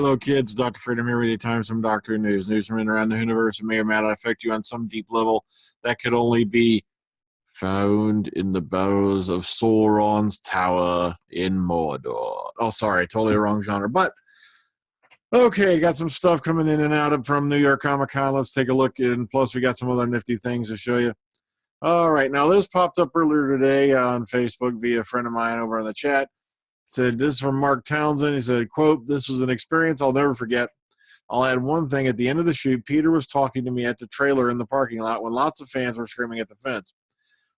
Hello, kids. Dr. Freedom here with you. Time some Doctor News. News from in and around the universe. It may or may not affect you on some deep level that could only be found in the bowels of Sauron's tower in Mordor. Oh, sorry. Totally the wrong genre. But, okay, got some stuff coming in and out from New York Comic Con. Let's take a look. And plus, we got some other nifty things to show you. All right. Now, this popped up earlier today on Facebook via a friend of mine over in the chat. Said, this is from Mark Townsend. He said, quote, "This was an experience I'll never forget. I'll add one thing. At the end of the shoot, Peter was talking to me at the trailer in the parking lot when lots of fans were screaming at the fence.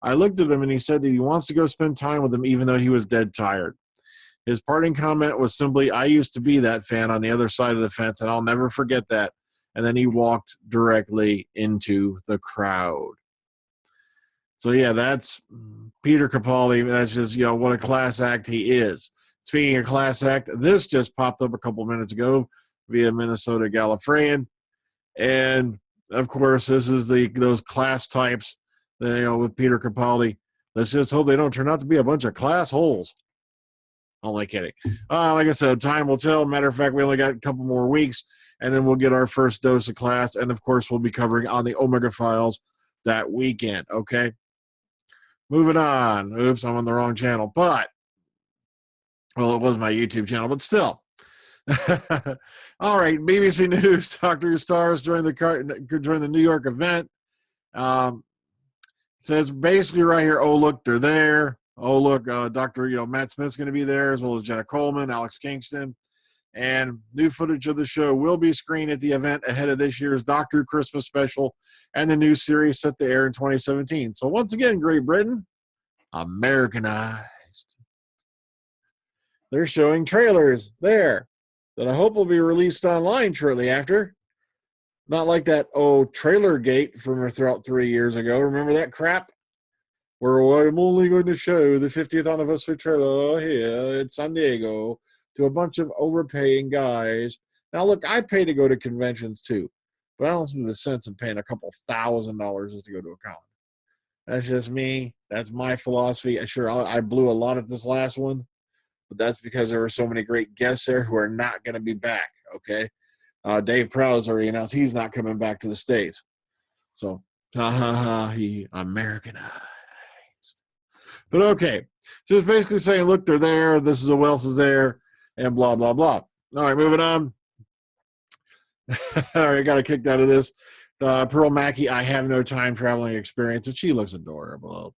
I looked at him and he said that he wants to go spend time with them even though he was dead tired. His parting comment was simply, 'I used to be that fan on the other side of the fence and I'll never forget that.' And then he walked directly into the crowd." So, yeah, that's Peter Capaldi. That's just, what a class act he is. Speaking of class act, this just popped up a couple minutes ago via Minnesota Gallifreyan. And, of course, this is those class types that, with Peter Capaldi. Let's just hope they don't turn out to be a bunch of class holes. Only kidding. Like I said, time will tell. Matter of fact, we only got a couple more weeks, and then we'll get our first dose of class. And, of course, we'll be covering on the Omega Files that weekend, okay? Moving on. Oops, I'm on the wrong channel. But, well, it was my YouTube channel, but still. All right, BBC News. Doctor Who stars join the New York event. It says basically right here, oh, look, they're there. Oh, look, Dr. Matt Smith's going to be there, as well as Jenna Coleman, Alex Kingston. And new footage of the show will be screened at the event ahead of this year's Doctor Who Christmas special and the new series set to air in 2017. So once again, Great Britain, Americanized. They're showing trailers there that I hope will be released online shortly after. Not like that, Trailer Gate from throughout 3 years ago. Remember that crap? Where I'm only going to show the 50th anniversary trailer here in San Diego to a bunch of overpaying guys. Now, look, I pay to go to conventions too, but I don't see the sense of paying a couple $1,000 just to go to a con. That's just me. That's my philosophy. Sure, I blew a lot at this last one, but that's because there were so many great guests there who are not going to be back, okay? Dave Prowse already announced he's not coming back to the States. So, he Americanized. But okay, just basically saying, look, they're there. This is who else is there, and blah, blah, blah. All right, moving on. All right, got kicked out of this. Pearl Mackie, I have no time traveling experience, and she looks adorable.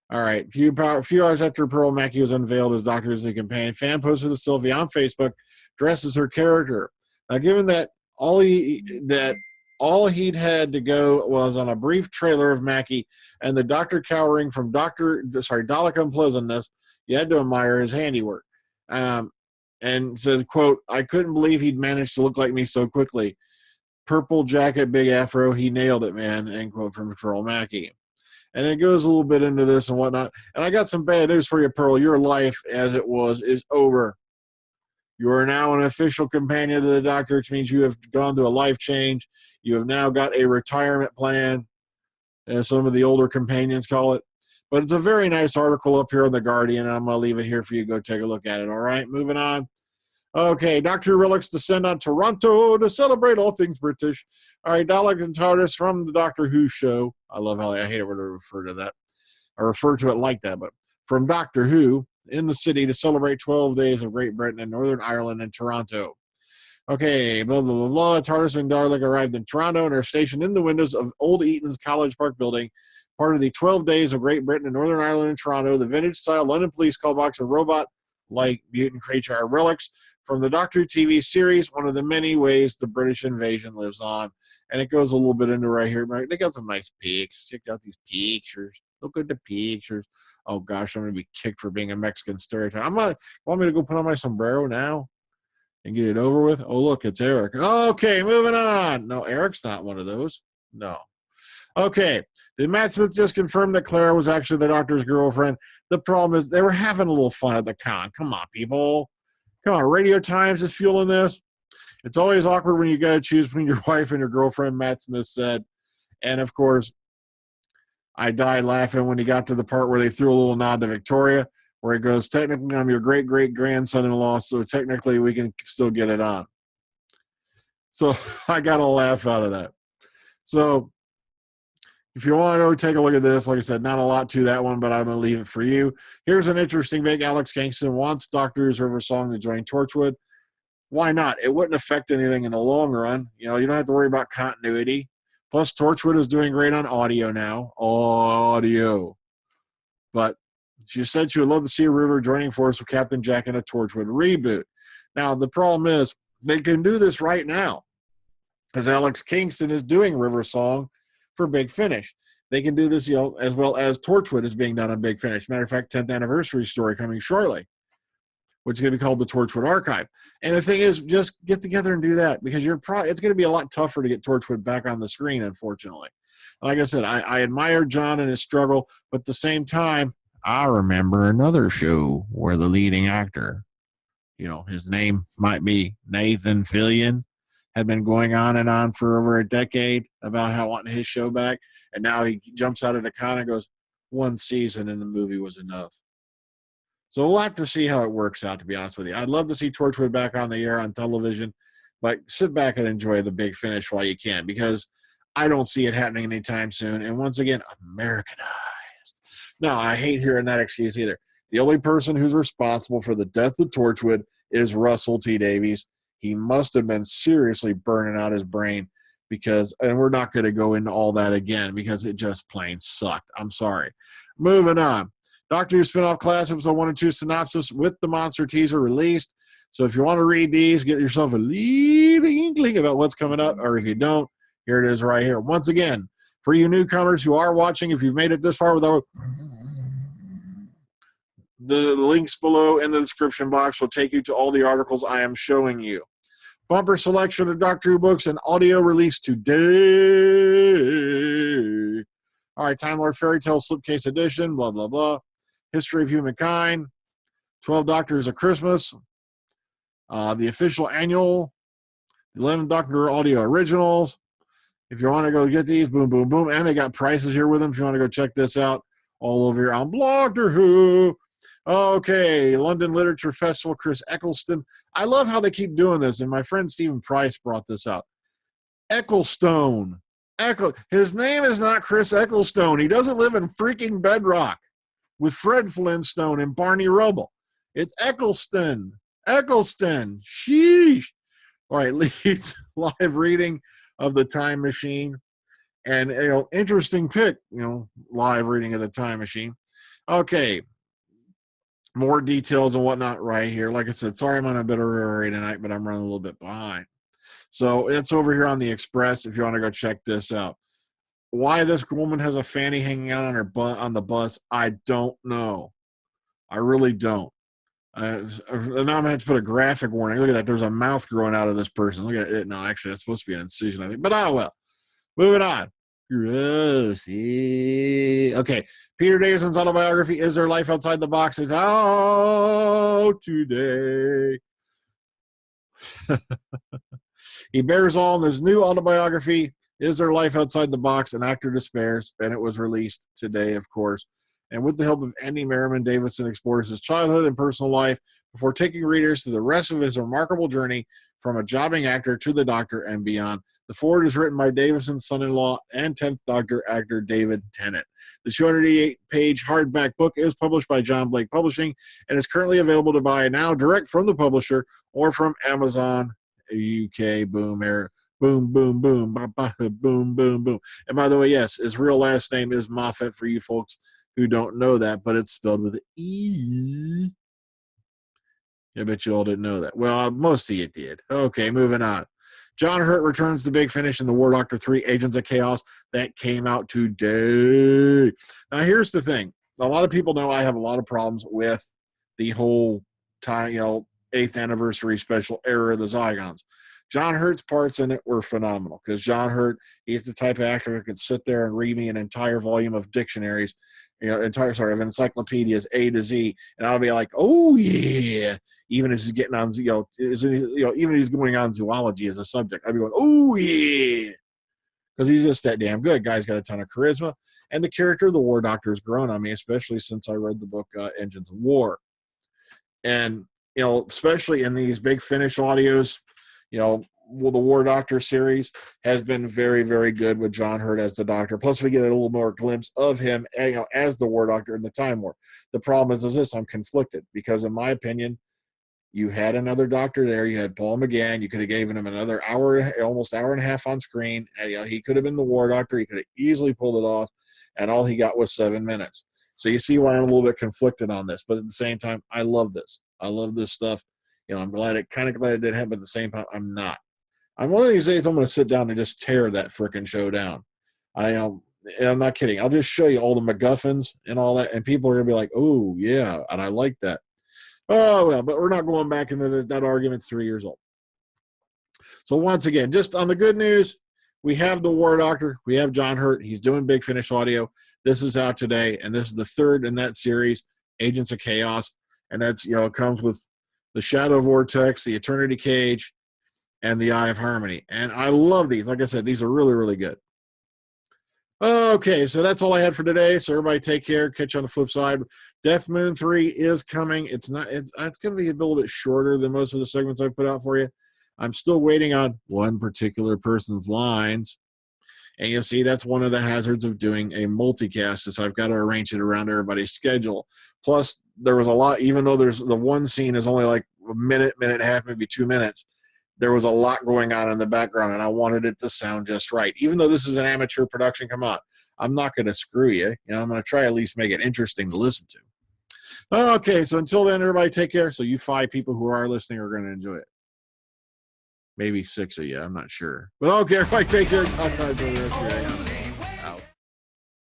All right, a few hours after Pearl Mackie was unveiled as Doctor Who's new companion, fan posted to Sylvie on Facebook dressed as her character. Now, given that all he'd had to go was on a brief trailer of Mackie and the Doctor cowering from Dalek unpleasantness, you had to admire his handiwork. And says, quote, "I couldn't believe he'd managed to look like me so quickly. Purple jacket, big afro, he nailed it, man," end quote from Pearl Mackie. And it goes a little bit into this and whatnot. And I got some bad news for you, Pearl. Your life, as it was, is over. You are now an official companion to the Doctor, which means you have gone through a life change. You have now got a retirement plan, as some of the older companions call it. But it's a very nice article up here on The Guardian, and I'm going to leave it here for you to go take a look at it. All right, moving on. Okay, Doctor Who Relics descend on Toronto to celebrate all things British. All right, Daleks and TARDIS from the Doctor Who show. I love how I hate it when I refer to that. I refer to it like that, but from Doctor Who in the city to celebrate 12 days of Great Britain and Northern Ireland and Toronto. Okay, blah, blah, blah, blah. TARDIS and Dalek arrived in Toronto and are stationed in the windows of Old Eton's College Park building, part of the 12 days of Great Britain and Northern Ireland and Toronto. The vintage-style London police call box a robot-like mutant creature, Relics, from the Doctor Who TV series, one of the many ways the British invasion lives on. And it goes a little bit into right here. They got some nice pics. Check out these pictures. Look at the pictures. Oh, gosh, I'm going to be kicked for being a Mexican stereotype. Want me to go put on my sombrero now and get it over with? Oh, look, it's Eric. Okay, moving on. No, Eric's not one of those. No. Okay, did Matt Smith just confirm that Clara was actually the Doctor's girlfriend? The problem is they were having a little fun at the con. Come on, people. Come on, Radio Times is fueling this. It's always awkward when you got to choose between your wife and your girlfriend, Matt Smith said. And, of course, I died laughing when he got to the part where they threw a little nod to Victoria, where it goes, technically, I'm your great-great-grandson-in-law, so technically we can still get it on. So I got a laugh out of that. So if you want to go take a look at this, like I said, not a lot to that one, but I'm going to leave it for you. Here's an interesting big. Alex Kingston wants Dr. River Song to join Torchwood. Why not? It wouldn't affect anything in the long run. You know, you don't have to worry about continuity. Plus, Torchwood is doing great on audio now. Audio. But she said she would love to see River joining force with Captain Jack in a Torchwood reboot. Now, the problem is they can do this right now because Alex Kingston is doing River Song for Big Finish. They can do this, you know, as well as Torchwood is being done on Big Finish. Matter of fact, 10th anniversary story coming shortly, which is going to be called the Torchwood Archive. And the thing is, just get together and do that because it's going to be a lot tougher to get Torchwood back on the screen, unfortunately. Like I said, I admire John and his struggle, but at the same time, I remember another show where the leading actor, you know, his name might be Nathan Fillion, had been going on and on for over a decade about how wanting his show back. And now he jumps out of the con and goes, one season in the movie was enough. So we'll have to see how it works out, to be honest with you. I'd love to see Torchwood back on the air on television, but sit back and enjoy the Big Finish while you can because I don't see it happening anytime soon. And once again, Americanized. No, I hate hearing that excuse either. The only person who's responsible for the death of Torchwood is Russell T. Davies. He must have been seriously burning out his brain because, and we're not going to go into all that again because it just plain sucked. I'm sorry. Moving on. Doctor Who spinoff class episode 1 and 2 synopsis with the monster teaser released. So if you want to read these, get yourself a little inkling about what's coming up, or if you don't, here it is right here. Once again, for you newcomers who are watching, if you've made it this far without the links below in the description box will take you to all the articles I am showing you. Bumper selection of Doctor Who books and audio release today. All right, Time Lord Fairy Tale Slipcase Edition, blah, blah, blah. History of Humankind, 12 Doctors of Christmas, the official annual, 11 Doctor Audio Originals. If you want to go get these, boom, boom, boom. And they got prices here with them if you want to go check this out all over here on Doctor Who. Okay, London Literature Festival, Chris Ecclestone. I love how they keep doing this, and my friend Stephen Price brought this out. Ecclestone. His name is not Chris Ecclestone. He doesn't live in freaking Bedrock with Fred Flintstone and Barney Rubble. It's Ecclestone. Ecclestone. Sheesh. All right, leads live reading of The Time Machine. And, you know, interesting pick, you know, live reading of The Time Machine. Okay. More details and whatnot right here. Like I said, sorry I'm on a bit of a hurry tonight, but I'm running a little bit behind. So it's over here on the Express if you want to go check this out. Why this woman has a fanny hanging out on her butt on the bus, I don't know. I really don't. Now I'm going to have to put a graphic warning. Look at that. There's a mouth growing out of this person. Look at it. No, actually, that's supposed to be an incision, I think. But well. Moving on. Gross. Okay. Peter Davison's autobiography, Is There Life Outside the Box, is out today. He bears all in his new autobiography, Is There Life Outside the Box? An Actor Despairs, and it was released today, of course. And with the help of Andy Merriman, Davison explores his childhood and personal life before taking readers through the rest of his remarkable journey from a jobbing actor to the Doctor and beyond. The foreword is written by Davison's son-in-law and 10th Doctor actor David Tennant. The 288-page hardback book is published by John Blake Publishing and is currently available to buy now direct from the publisher or from Amazon UK. Boom, boom, boom, boom, boom, boom, boom. And by the way, yes, his real last name is Moffat for you folks who don't know that, but it's spelled with an E. I bet you all didn't know that. Well, most of you did. Okay, moving on. John Hurt returns to Big Finish in the War Doctor 3 Agents of Chaos that came out today. Now, here's the thing. A lot of people know I have a lot of problems with the whole time, 8th anniversary special era of the Zygons. John Hurt's parts in it were phenomenal because John Hurt, he's the type of actor who could sit there and read me an entire volume of dictionaries, of encyclopedias A to Z, and I'll be like, oh yeah. Even as he's getting on, even as he's going on zoology as a subject, I'd be going, oh yeah, because he's just that damn good. Guy's got a ton of charisma, and the character of the War Doctor has grown on me, especially since I read the book Engines of War, and especially in these Big Finish audios, the War Doctor series has been very, very good with John Hurt as the Doctor. Plus, we get a little more glimpse of him, as the War Doctor in the Time War. The problem is this: I'm conflicted because, in my opinion, you had another Doctor there. You had Paul McGann. You could have given him another hour, almost hour and a half on screen. And, he could have been the War Doctor. He could have easily pulled it off, and all he got was 7 minutes. So you see why I'm a little bit conflicted on this. But at the same time, I love this. I love this stuff. I'm glad it did happen, but at the same time, I'm not. I'm one of these days I'm going to sit down and just tear that frickin' show down. I'm not kidding. I'll just show you all the MacGuffins and all that, and people are going to be like, oh, yeah, and I like that. Oh, well, but we're not going back into that argument's 3 years old. So once again, just on the good news, we have the War Doctor. We have John Hurt. He's doing Big Finish Audio. This is out today, and this is the third in that series, Agents of Chaos. And that's, it comes with the Shadow Vortex, the Eternity Cage, and the Eye of Harmony. And I love these. Like I said, these are really, really good. Okay, so that's all I had for today. So everybody take care. Catch you on the flip side. Death Moon 3 is coming. It's going to be a little bit shorter than most of the segments I put out for you. I'm still waiting on one particular person's lines. And you'll see that's one of the hazards of doing a multicast is I've got to arrange it around everybody's schedule. Plus, there was a lot, even though there's the one scene is only like a minute and a half, maybe 2 minutes, there was a lot going on in the background, and I wanted it to sound just right. Even though this is an amateur production, come on, I'm not going to screw you. I'm going to try at least make it interesting to listen to. Okay, so until then, everybody take care. So you 5 people who are listening are going to enjoy it. Maybe 6 of you, I'm not sure. But okay, everybody take care. Talk to you for the rest of your day.